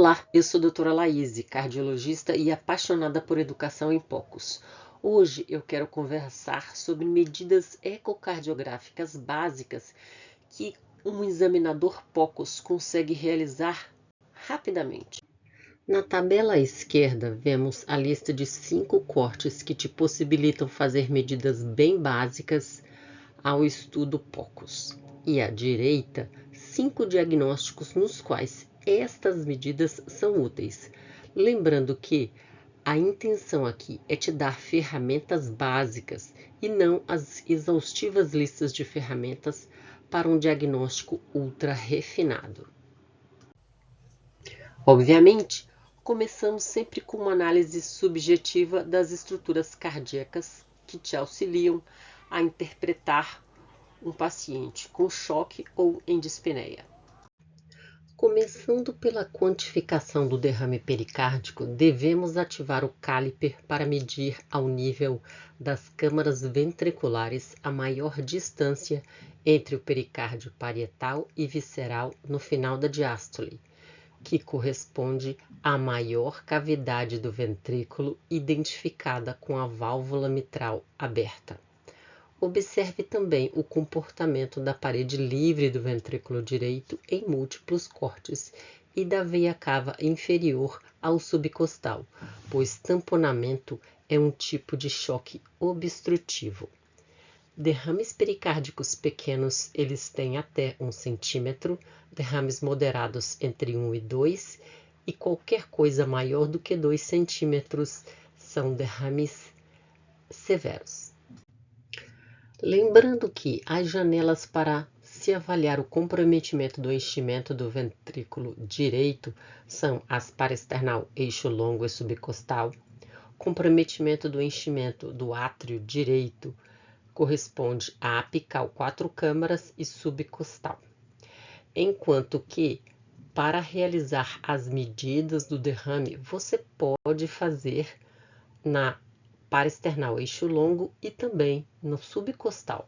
Olá, eu sou a doutora Laíse, cardiologista e apaixonada por educação em POCUS. Hoje eu quero conversar sobre medidas ecocardiográficas básicas que um examinador POCUS consegue realizar rapidamente. Na tabela à esquerda, vemos a lista de 5 cortes que te possibilitam fazer medidas bem básicas ao estudo POCUS. E à direita, 5 diagnósticos nos quais estas medidas são úteis. Lembrando que a intenção aqui é te dar ferramentas básicas e não as exaustivas listas de ferramentas para um diagnóstico ultra refinado. Obviamente, começamos sempre com uma análise subjetiva das estruturas cardíacas que te auxiliam a interpretar um paciente com choque ou em dispneia. Começando pela quantificação do derrame pericárdico, devemos ativar o caliper para medir ao nível das câmaras ventriculares a maior distância entre o pericárdio parietal e visceral no final da diástole, que corresponde à maior cavidade do ventrículo identificada com a válvula mitral aberta. Observe também o comportamento da parede livre do ventrículo direito em múltiplos cortes e da veia cava inferior ao subcostal, pois tamponamento é um tipo de choque obstrutivo. Derrames pericárdicos pequenos, eles têm até 1 centímetro, derrames moderados entre 1 e 2, e qualquer coisa maior do que 2 centímetros são derrames severos. Lembrando que as janelas para se avaliar o comprometimento do enchimento do ventrículo direito são as paraesternal, eixo longo e subcostal. Comprometimento do enchimento do átrio direito corresponde à apical 4 câmaras e subcostal. Enquanto que, para realizar as medidas do derrame, você pode fazer na paraesternal eixo longo e também no subcostal.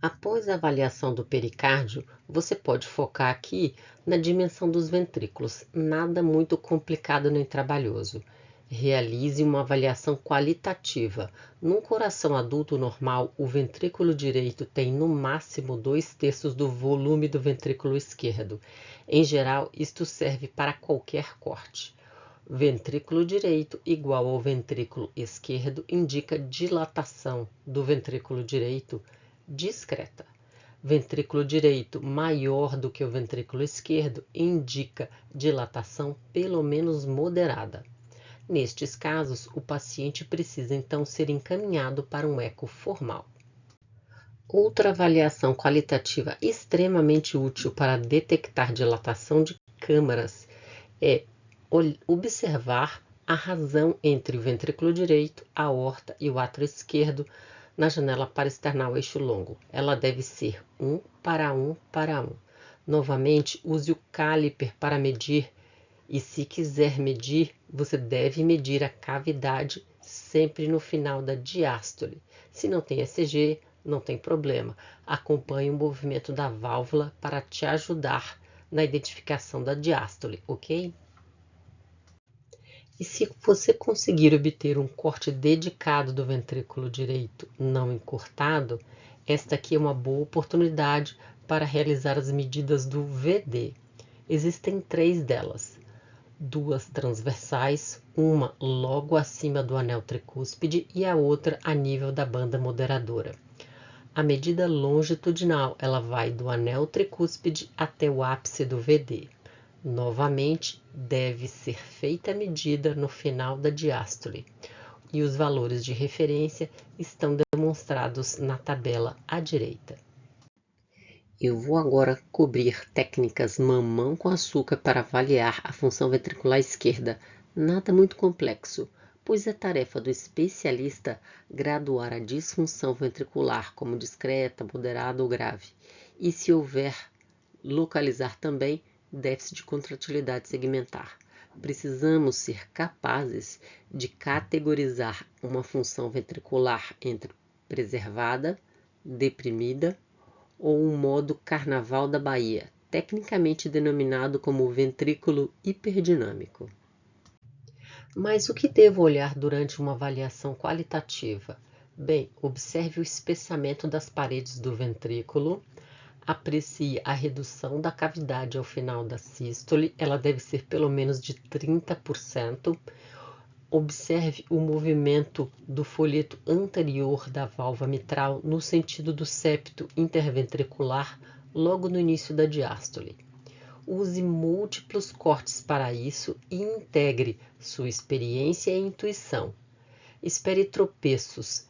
Após a avaliação do pericárdio, você pode focar aqui na dimensão dos ventrículos, nada muito complicado nem trabalhoso. Realize uma avaliação qualitativa. Num coração adulto normal, o ventrículo direito tem no máximo 2/3 do volume do ventrículo esquerdo. Em geral, isto serve para qualquer corte. Ventrículo direito igual ao ventrículo esquerdo indica dilatação do ventrículo direito discreta. Ventrículo direito maior do que o ventrículo esquerdo indica dilatação pelo menos moderada. Nestes casos, o paciente precisa então ser encaminhado para um eco formal. Outra avaliação qualitativa extremamente útil para detectar dilatação de câmaras é observar a razão entre o ventrículo direito, a aorta e o átrio esquerdo na janela paraesternal eixo longo. Ela deve ser 1:1:1. Novamente, use o caliper para medir e, se quiser medir, você deve medir a cavidade sempre no final da diástole. Se não tem ECG, não tem problema. Acompanhe o movimento da válvula para te ajudar na identificação da diástole, ok? E se você conseguir obter um corte dedicado do ventrículo direito não encurtado, esta aqui é uma boa oportunidade para realizar as medidas do VD. Existem 3 delas, 2 transversais, uma logo acima do anel tricúspide e a outra a nível da banda moderadora. A medida longitudinal, ela vai do anel tricúspide até o ápice do VD. Novamente, deve ser feita a medida no final da diástole, e os valores de referência estão demonstrados na tabela à direita. Eu vou agora cobrir técnicas mamão com açúcar para avaliar a função ventricular esquerda. Nada muito complexo, pois é tarefa do especialista graduar a disfunção ventricular como discreta, moderada ou grave, e, se houver, localizar também déficit de contratilidade segmentar. Precisamos ser capazes de categorizar uma função ventricular entre preservada, deprimida ou um modo Carnaval da Bahia, tecnicamente denominado como ventrículo hiperdinâmico. Mas o que devo olhar durante uma avaliação qualitativa? Bem, observe o espessamento das paredes do ventrículo, aprecie a redução da cavidade ao final da sístole, ela deve ser pelo menos de 30%. Observe o movimento do folheto anterior da válvula mitral no sentido do septo interventricular logo no início da diástole. Use múltiplos cortes para isso e integre sua experiência e intuição. Espere tropeços,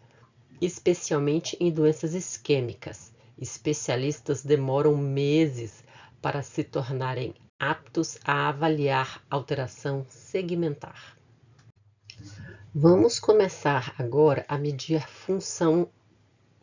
especialmente em doenças isquêmicas. Especialistas demoram meses para se tornarem aptos a avaliar alteração segmentar. Vamos começar agora a medir a função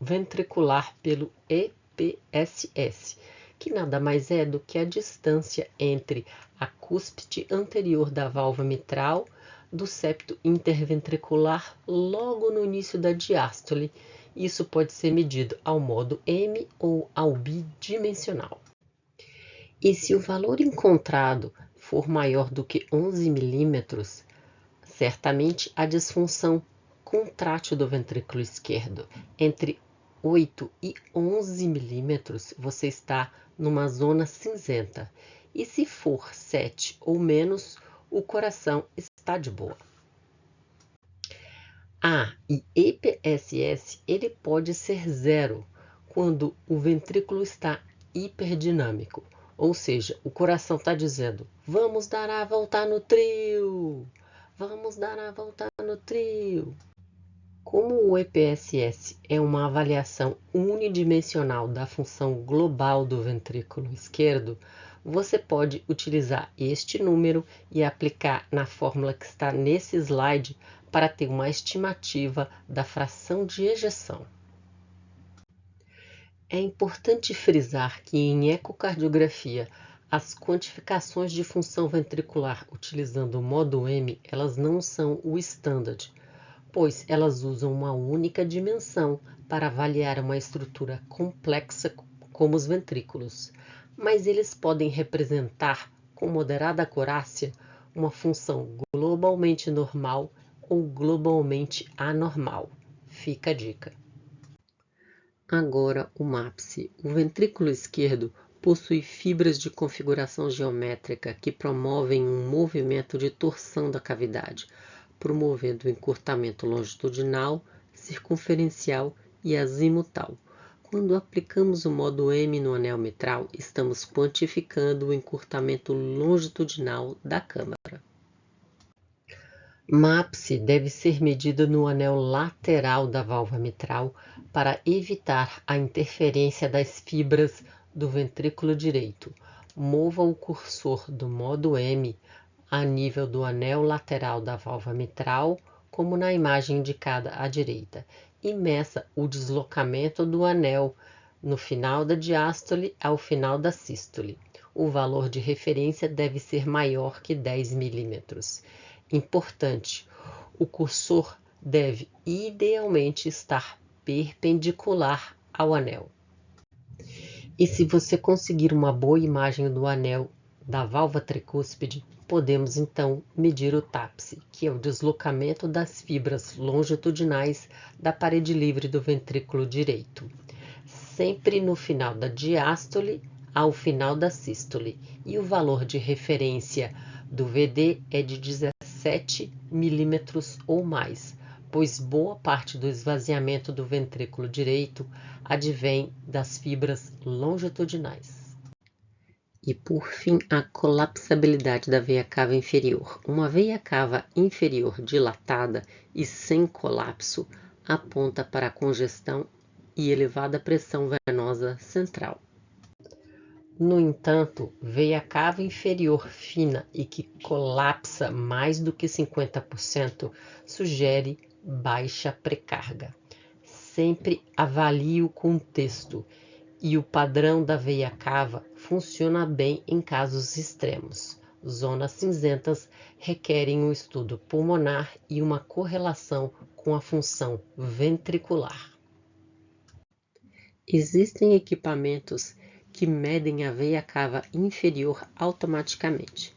ventricular pelo EPSS, que nada mais é do que a distância entre a cúspide anterior da válvula mitral do septo interventricular logo no início da diástole. Isso pode ser medido ao modo M ou ao bidimensional. E se o valor encontrado for maior do que 11 milímetros, certamente a disfunção contrátil do ventrículo esquerdo. Entre 8 e 11 milímetros, você está numa zona cinzenta. E se for 7 ou menos, o coração está de boa. E EPSS ele pode ser zero quando o ventrículo está hiperdinâmico. Ou seja, o coração está dizendo, vamos dar a volta no trio. Vamos dar a volta no trio. Como o EPSS é uma avaliação unidimensional da função global do ventrículo esquerdo, você pode utilizar este número e aplicar na fórmula que está nesse slide para ter uma estimativa da fração de ejeção. É importante frisar que em ecocardiografia, as quantificações de função ventricular utilizando o modo M, elas não são o standard, pois elas usam uma única dimensão para avaliar uma estrutura complexa como os ventrículos, mas eles podem representar com moderada acurácia uma função globalmente normal ou globalmente anormal. Fica a dica. Agora o MAPS. O ventrículo esquerdo possui fibras de configuração geométrica que promovem um movimento de torção da cavidade, promovendo o encurtamento longitudinal, circunferencial e azimutal. Quando aplicamos o modo M no anel mitral, estamos quantificando o encurtamento longitudinal da câmara. MAPS deve ser medido no anel lateral da válvula mitral para evitar a interferência das fibras do ventrículo direito. Mova o cursor do modo M a nível do anel lateral da válvula mitral, como na imagem indicada à direita, e meça o deslocamento do anel no final da diástole ao final da sístole. O valor de referência deve ser maior que 10 milímetros. Importante, o cursor deve idealmente estar perpendicular ao anel. E se você conseguir uma boa imagem do anel da válvula tricúspide, podemos então medir o TAPS, que é o deslocamento das fibras longitudinais da parede livre do ventrículo direito, sempre no final da diástole ao final da sístole, e o valor de referência do VD é de 17 milímetros ou mais, pois boa parte do esvaziamento do ventrículo direito advém das fibras longitudinais. E por fim, a colapsabilidade da veia cava inferior. Uma veia cava inferior dilatada e sem colapso aponta para a congestão e elevada pressão venosa central. No entanto, veia cava inferior fina e que colapsa mais do que 50% sugere baixa precarga. Sempre avalie o contexto e o padrão da veia cava funciona bem em casos extremos. Zonas cinzentas requerem um estudo pulmonar e uma correlação com a função ventricular. Existem equipamentos que medem a veia cava inferior automaticamente.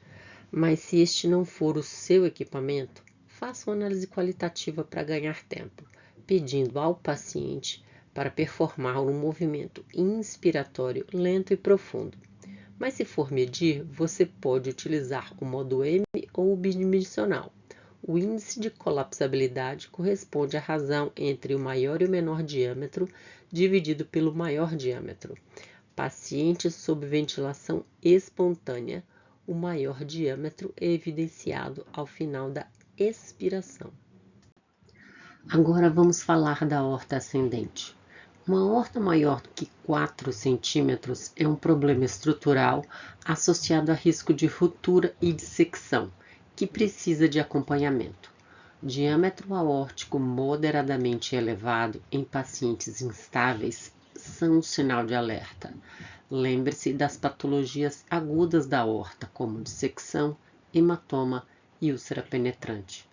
Mas se este não for o seu equipamento, faça uma análise qualitativa para ganhar tempo, pedindo ao paciente para performar um movimento inspiratório lento e profundo. Mas se for medir, você pode utilizar o modo M ou o bidimensional. O índice de colapsabilidade corresponde à razão entre o maior e o menor diâmetro dividido pelo maior diâmetro. Pacientes sob ventilação espontânea, o maior diâmetro é evidenciado ao final da expiração. Agora vamos falar da aorta ascendente. Uma aorta maior do que 4 centímetros é um problema estrutural associado a risco de ruptura e dissecção, que precisa de acompanhamento. Diâmetro aórtico moderadamente elevado em pacientes instáveis são um sinal de alerta. Lembre-se das patologias agudas da aorta, como dissecção, hematoma e úlcera penetrante.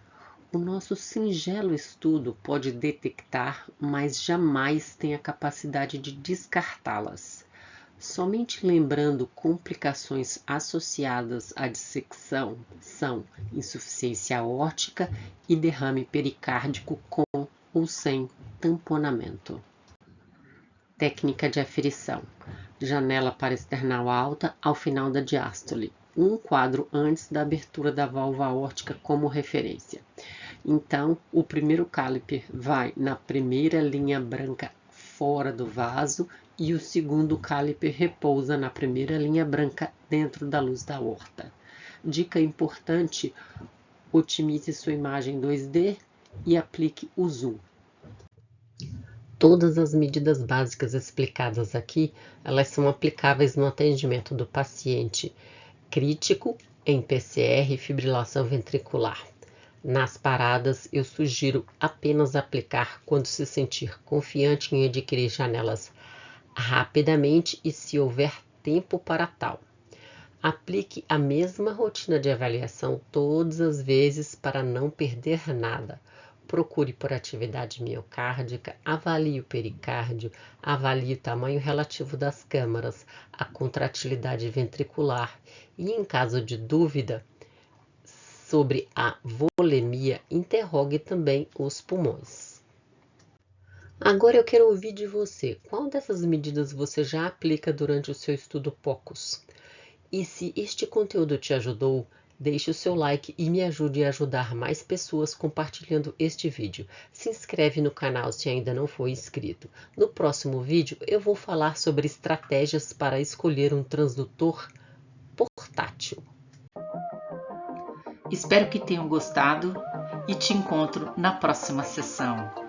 O nosso singelo estudo pode detectar, mas jamais tem a capacidade de descartá-las. Somente lembrando complicações associadas à dissecção são insuficiência aórtica e derrame pericárdico com ou sem tamponamento. Técnica de aferição. Janela paraesternal alta ao final da diástole. Um quadro antes da abertura da válvula aórtica como referência. Então, o primeiro caliper vai na primeira linha branca fora do vaso e o segundo caliper repousa na primeira linha branca dentro da luz da aorta. Dica importante: otimize sua imagem 2D e aplique o zoom. Todas as medidas básicas explicadas aqui, elas são aplicáveis no atendimento do paciente crítico em PCR e fibrilação ventricular. Nas paradas, eu sugiro apenas aplicar quando se sentir confiante em adquirir janelas rapidamente e se houver tempo para tal. Aplique a mesma rotina de avaliação todas as vezes para não perder nada. Procure por atividade miocárdica, avalie o pericárdio, avalie o tamanho relativo das câmaras, a contratilidade ventricular e, em caso de dúvida sobre a volemia, interrogue também os pulmões. Agora eu quero ouvir de você, qual dessas medidas você já aplica durante o seu estudo POCUS? E se este conteúdo te ajudou, deixe o seu like e me ajude a ajudar mais pessoas compartilhando este vídeo. Se inscreve no canal se ainda não for inscrito. No próximo vídeo eu vou falar sobre estratégias para escolher um transdutor portátil. Espero que tenham gostado e te encontro na próxima sessão.